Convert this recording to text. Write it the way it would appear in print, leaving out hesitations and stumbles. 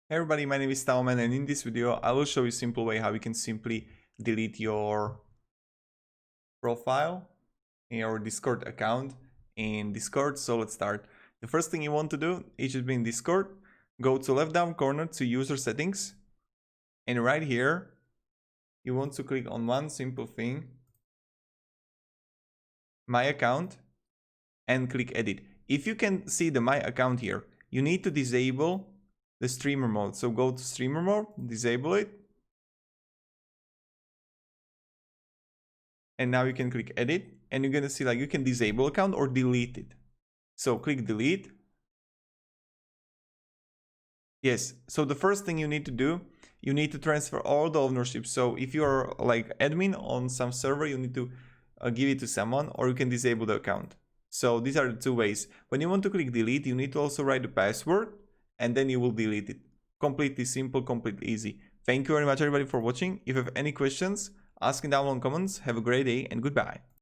Hey everybody, my name is TaoMan, and in this video I will show you a simple way how you can simply delete your profile in your Discord account in Discord. So let's start. The first thing you want to do, it should be in Discord. Go to left down corner to user settings, and right here you want to click on one simple thing, my account, and click edit. If you can see the my account here, you need to disable the streamer mode. So go to streamer mode, disable it, and now you can click edit, and you're gonna see like you can disable account or delete it. So click delete. Yes, so the first thing you need to do, you need to transfer all the ownership. So if you are like admin on some server, you need to give it to someone, or you can disable the account. So these are the two ways. When you want to click delete, you need to also write the password, and then you will delete it. Completely simple, completely easy. Thank you very much everybody for watching. If you have any questions, ask in down below in comments. Have a great day and goodbye.